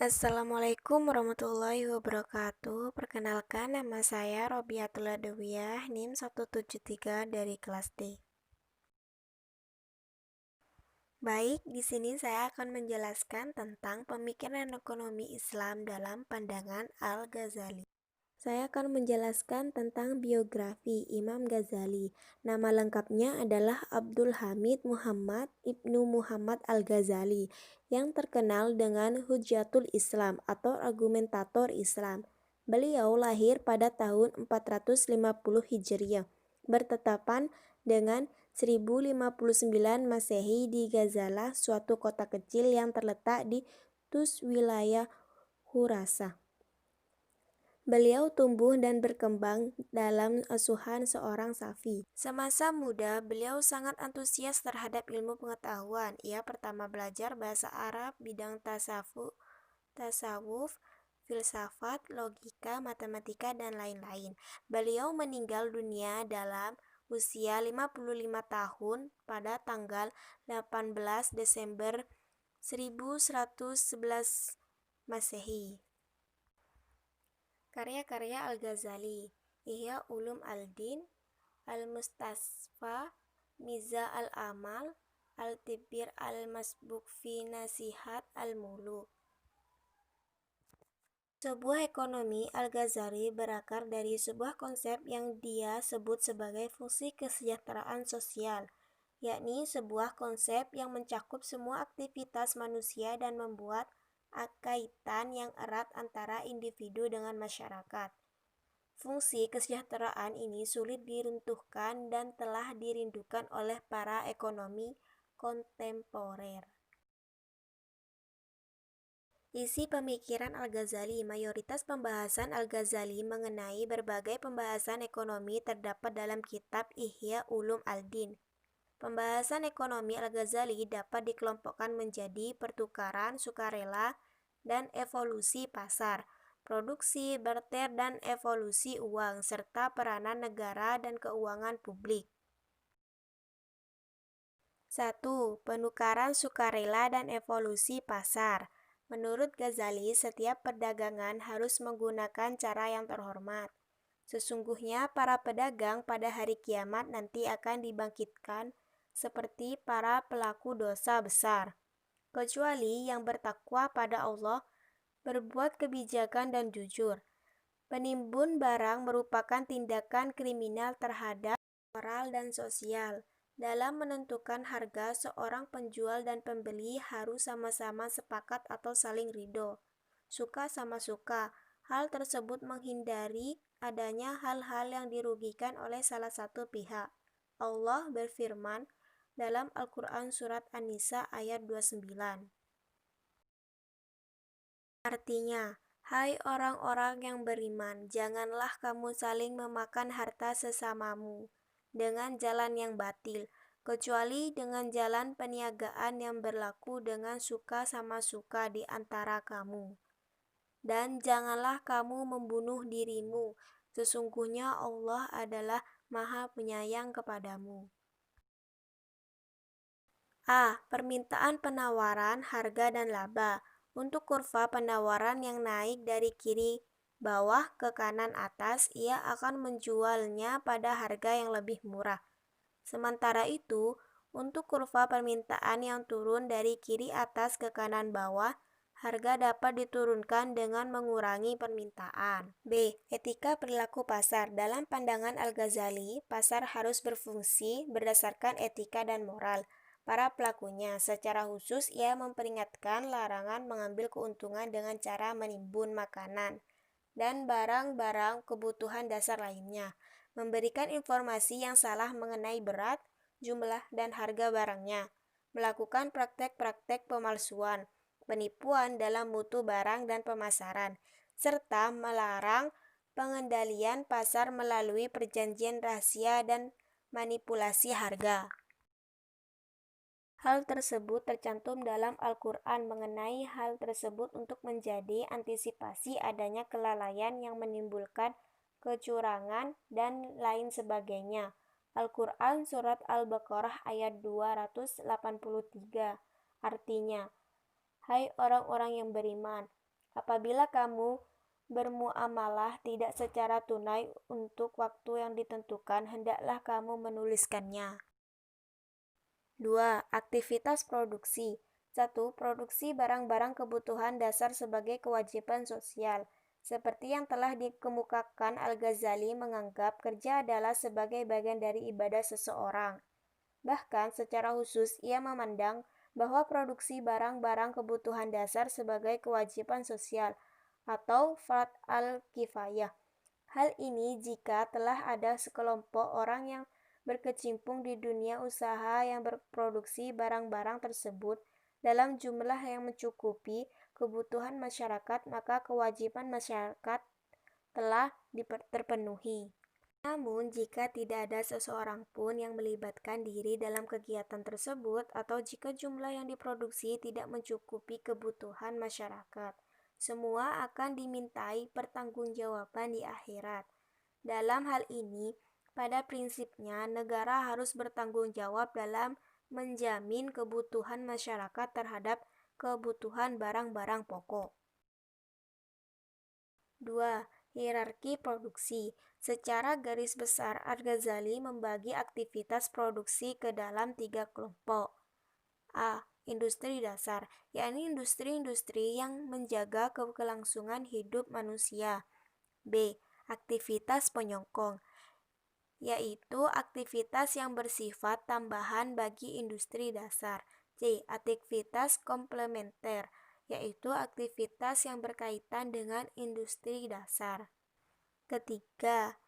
Assalamualaikum warahmatullahi wabarakatuh. Perkenalkan, nama saya Robiatul Adawiyah, NIM 173 dari kelas D. Baik, di sini saya akan menjelaskan tentang pemikiran ekonomi Islam dalam pandangan Al-Ghazali. Saya akan menjelaskan tentang biografi Imam Ghazali. Nama lengkapnya adalah Abdul Hamid Muhammad Ibnu Muhammad Al-Ghazali, yang terkenal dengan Hujjatul Islam atau argumentator Islam. Beliau lahir pada tahun 450 Hijriah, bertetapan dengan 1059 Masehi di Ghazala, suatu kota kecil yang terletak di Tus, wilayah Khurasan. Beliau tumbuh dan berkembang dalam asuhan seorang Safi. Semasa muda, beliau sangat antusias terhadap ilmu pengetahuan. Ia pertama belajar bahasa Arab, bidang tasawuf, filsafat, logika, matematika, dan lain-lain. Beliau meninggal dunia dalam usia 55 tahun pada tanggal 18 Desember 1111 Masehi. Karya-karya Al-Ghazali: Ihya Ulum Al-Din, Al-Mustasfa, Miza Al-Amal, Al-Tibir Al-Masbuk fi Nasihat Al-Muluk. Sebuah ekonomi Al-Ghazali berakar dari sebuah konsep yang dia sebut sebagai fungsi kesejahteraan sosial, yakni sebuah konsep yang mencakup semua aktivitas manusia dan membuat kaitan yang erat antara individu dengan masyarakat. Fungsi kesejahteraan ini sulit diruntuhkan dan telah dirindukan oleh para ekonomi kontemporer. Isi pemikiran Al-Ghazali. Mayoritas pembahasan Al-Ghazali mengenai berbagai pembahasan ekonomi terdapat dalam kitab Ihya Ulum Al-Din. Pembahasan ekonomi Al-Ghazali dapat dikelompokkan menjadi pertukaran sukarela dan evolusi pasar, produksi, barter, dan evolusi uang, serta peranan negara dan keuangan publik. 1. Penukaran sukarela dan evolusi pasar. Menurut Ghazali, setiap perdagangan harus menggunakan cara yang terhormat. Sesungguhnya para pedagang pada hari kiamat nanti akan dibangkitkan seperti para pelaku dosa besar, kecuali yang bertakwa pada Allah, berbuat kebijakan dan jujur. Penimbun barang merupakan tindakan kriminal terhadap moral dan sosial. Dalam menentukan harga, seorang penjual dan pembeli harus sama-sama sepakat atau saling ridho, suka sama suka. Hal tersebut menghindari adanya hal-hal yang dirugikan oleh salah satu pihak. Allah berfirman dalam Al-Quran Surat An-Nisa ayat 29. Artinya, hai orang-orang yang beriman, janganlah kamu saling memakan harta sesamamu dengan jalan yang batil, kecuali dengan jalan peniagaan yang berlaku dengan suka sama suka di antara kamu. Dan janganlah kamu membunuh dirimu, sesungguhnya Allah adalah Maha Penyayang kepadamu. A. Permintaan penawaran, harga, dan laba. Untuk kurva penawaran yang naik dari kiri bawah ke kanan atas, ia akan menjualnya pada harga yang lebih murah. Sementara itu, untuk kurva permintaan yang turun dari kiri atas ke kanan bawah, harga dapat diturunkan dengan mengurangi permintaan. B. Etika perilaku pasar. Dalam pandangan Al-Ghazali, pasar harus berfungsi berdasarkan etika dan moral para pelakunya. Secara khusus, ia memperingatkan larangan mengambil keuntungan dengan cara menimbun makanan dan barang-barang kebutuhan dasar lainnya, memberikan informasi yang salah mengenai berat, jumlah, dan harga barangnya, melakukan praktek-praktek pemalsuan, penipuan dalam mutu barang dan pemasaran, serta melarang pengendalian pasar melalui perjanjian rahasia dan manipulasi harga. Hal tersebut tercantum dalam Al-Quran. Mengenai hal tersebut untuk menjadi antisipasi adanya kelalaian yang menimbulkan kecurangan dan lain sebagainya. Al-Quran Surat Al-Baqarah ayat 283. Artinya, hai orang-orang yang beriman, Apabila kamu bermuamalah tidak secara tunai untuk waktu yang ditentukan, hendaklah kamu menuliskannya. 2. Aktivitas produksi. 1. Produksi barang-barang kebutuhan dasar sebagai kewajiban sosial. Seperti yang telah dikemukakan, Al-Ghazali menganggap kerja adalah sebagai bagian dari ibadah seseorang. Bahkan secara khusus ia memandang bahwa produksi barang-barang kebutuhan dasar sebagai kewajiban sosial atau fard al-kifayah. Hal ini jika telah ada sekelompok orang yang berkecimpung di dunia usaha yang berproduksi barang-barang tersebut dalam jumlah yang mencukupi kebutuhan masyarakat, maka kewajiban masyarakat telah terpenuhi. Namun, jika tidak ada seseorang pun yang melibatkan diri dalam kegiatan tersebut, atau jika jumlah yang diproduksi tidak mencukupi kebutuhan masyarakat, semua akan dimintai pertanggungjawaban di akhirat. Dalam hal ini, pada prinsipnya negara harus bertanggung jawab dalam menjamin kebutuhan masyarakat terhadap kebutuhan barang-barang pokok. 2. Hierarki produksi. Secara garis besar, Al-Ghazali membagi aktivitas produksi ke dalam 3 kelompok. A. Industri dasar, yakni industri-industri yang menjaga kelangsungan hidup manusia. B. Aktivitas penyokong, yaitu aktivitas yang bersifat tambahan bagi industri dasar. C. Aktivitas komplementer, yaitu aktivitas yang berkaitan dengan industri dasar. Ketiga,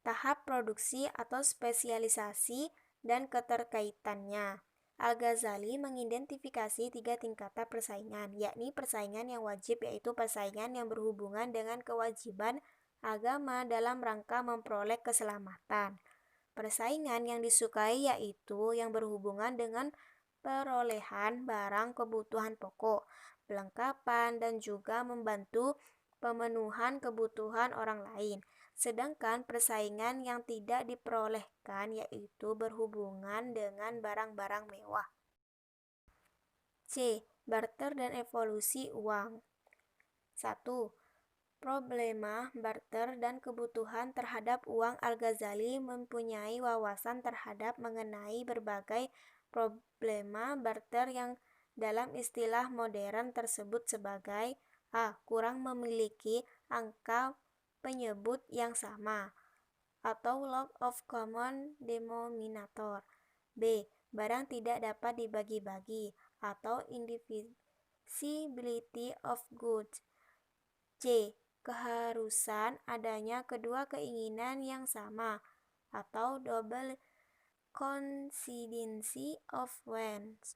tahap produksi atau spesialisasi dan keterkaitannya. Al-Ghazali mengidentifikasi 3 tingkatan persaingan, yakni persaingan yang wajib, yaitu persaingan yang berhubungan dengan kewajiban agama dalam rangka memperoleh keselamatan. Persaingan yang disukai yaitu yang berhubungan dengan perolehan barang kebutuhan pokok, perlengkapan, dan juga membantu pemenuhan kebutuhan orang lain. Sedangkan persaingan yang tidak diperolehkan yaitu berhubungan dengan barang-barang mewah. C. Barter dan evolusi uang. 1. Problema barter dan kebutuhan terhadap uang. Al-Ghazali mempunyai wawasan terhadap mengenai berbagai problema barter yang dalam istilah modern tersebut sebagai A. Kurang memiliki angka penyebut yang sama atau lack of common denominator. B. Barang tidak dapat dibagi-bagi atau indivisibility of goods. C. Keharusan adanya kedua keinginan yang sama atau double coincidency of wants.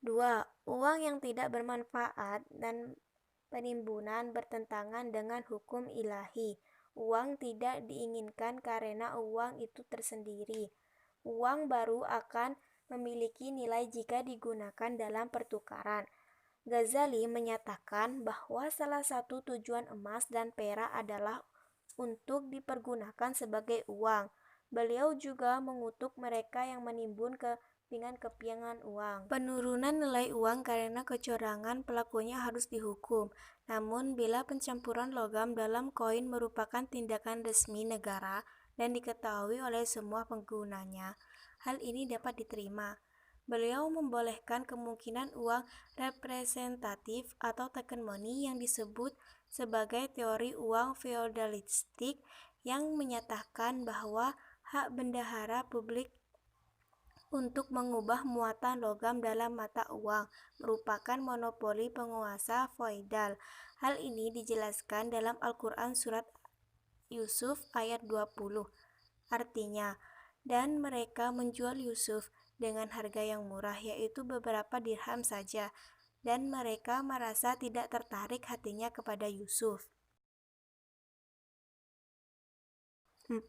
2. Uang yang tidak bermanfaat dan penimbunan bertentangan dengan hukum ilahi. Uang tidak diinginkan karena uang itu tersendiri. Uang baru akan memiliki nilai jika digunakan dalam pertukaran. Ghazali menyatakan bahwa salah satu tujuan emas dan perak adalah untuk dipergunakan sebagai uang. Beliau juga mengutuk mereka yang menimbun kepingan-kepingan uang. Penurunan nilai uang karena kecurangan pelakunya harus dihukum. Namun, bila pencampuran logam dalam koin merupakan tindakan resmi negara dan diketahui oleh semua penggunanya, hal ini dapat diterima. Beliau membolehkan kemungkinan uang representatif atau token money yang disebut sebagai teori uang feodalistik yang menyatakan bahwa hak bendahara publik untuk mengubah muatan logam dalam mata uang merupakan monopoli penguasa feodal. Hal ini dijelaskan dalam Al-Quran surat Yusuf ayat 20. Artinya, dan mereka menjual Yusuf dengan harga yang murah, yaitu beberapa dirham saja, dan mereka merasa tidak tertarik hatinya kepada Yusuf. 4.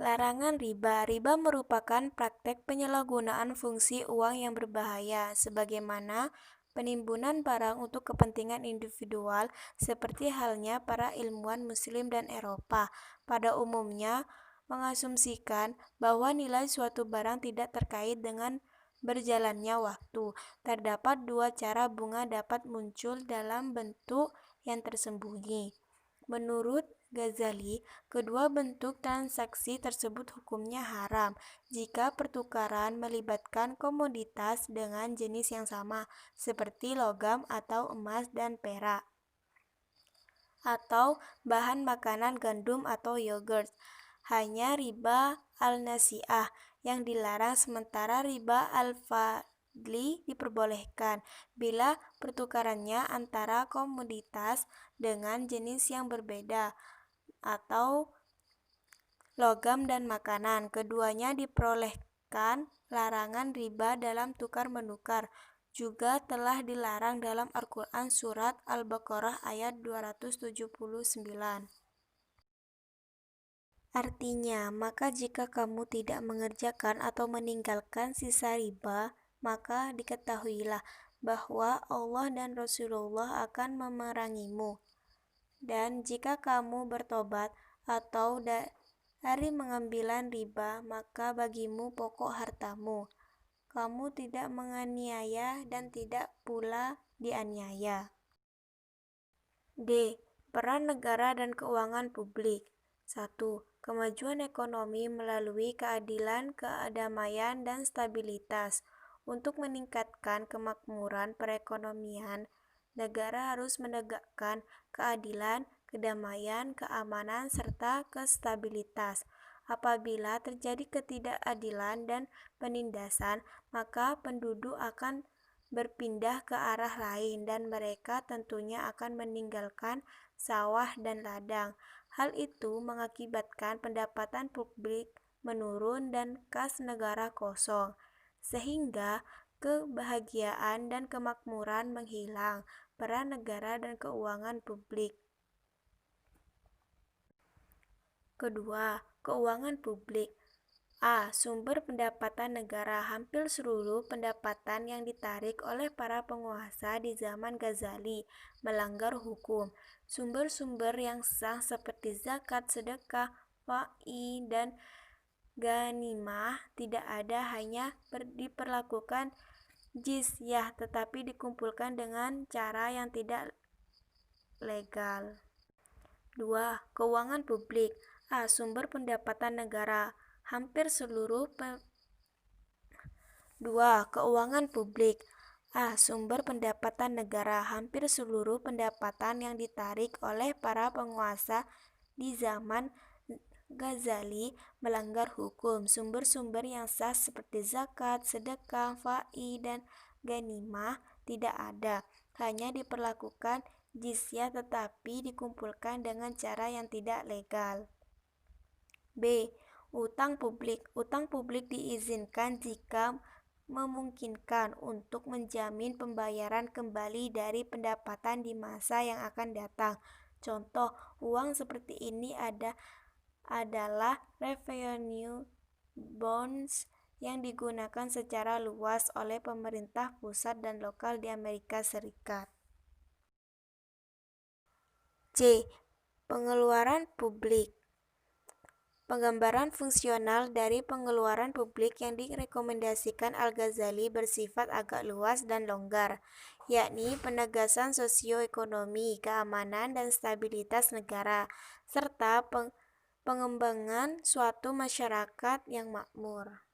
Larangan riba. Riba merupakan praktek penyalahgunaan fungsi uang yang berbahaya, sebagaimana penimbunan barang untuk kepentingan individual, seperti halnya para ilmuwan Muslim dan Eropa pada umumnya mengasumsikan bahwa nilai suatu barang tidak terkait dengan berjalannya waktu. Terdapat dua cara bunga dapat muncul dalam bentuk yang tersembunyi. Menurut Ghazali, kedua bentuk transaksi tersebut hukumnya haram jika pertukaran melibatkan komoditas dengan jenis yang sama, seperti logam atau emas dan perak, atau bahan makanan gandum atau yogurt. Hanya riba al-nasi'ah yang dilarang, sementara riba al-fadli diperbolehkan bila pertukarannya antara komoditas dengan jenis yang berbeda atau logam dan makanan. Keduanya diperolehkan. Larangan riba dalam tukar-menukar juga telah dilarang dalam Al-Quran Surat Al-Baqarah ayat 279. Artinya, maka jika kamu tidak mengerjakan atau meninggalkan sisa riba, maka diketahuilah bahwa Allah dan Rasulullah akan memerangimu. Dan jika kamu bertobat atau dari mengambilan riba, maka bagimu pokok hartamu. Kamu tidak menganiaya dan tidak pula dianiaya. D. Peran negara dan keuangan publik. 1. Kemajuan ekonomi melalui keadilan, kedamaian, dan stabilitas. Untuk meningkatkan kemakmuran perekonomian, negara harus menegakkan keadilan, kedamaian, keamanan, serta kestabilitas. Apabila terjadi ketidakadilan dan penindasan, maka penduduk akan berpindah ke arah lain dan mereka tentunya akan meninggalkan sawah dan ladang. Hal itu mengakibatkan pendapatan publik menurun dan kas negara kosong, sehingga kebahagiaan dan kemakmuran menghilang. Peran negara dan keuangan publik. Kedua, keuangan publik. A. Sumber pendapatan negara. Hampir seluruh pendapatan yang ditarik oleh para penguasa di zaman Ghazali melanggar hukum. Sumber-sumber yang sah seperti zakat, sedekah, fai, dan ghanimah tidak ada, hanya diperlakukan jizyah, tetapi dikumpulkan dengan cara yang tidak legal. 2. Keuangan publik. A. Sumber pendapatan negara. Hampir seluruh 2. Keuangan publik. A. Sumber pendapatan negara. Hampir seluruh pendapatan yang ditarik oleh para penguasa di zaman Ghazali melanggar hukum. Sumber-sumber yang sah seperti zakat, sedekah, fai, dan ghanimah tidak ada, hanya diperlakukan jizyah tetapi dikumpulkan dengan cara yang tidak legal. B. Utang publik. Utang publik diizinkan jika memungkinkan untuk menjamin pembayaran kembali dari pendapatan di masa yang akan datang. Contoh uang seperti ini adalah revenue bonds yang digunakan secara luas oleh pemerintah pusat dan lokal di Amerika Serikat. C. Pengeluaran publik. Penggambaran fungsional dari pengeluaran publik yang direkomendasikan Al-Ghazali bersifat agak luas dan longgar, yakni penegasan sosioekonomi, keamanan dan stabilitas negara, serta pengembangan suatu masyarakat yang makmur.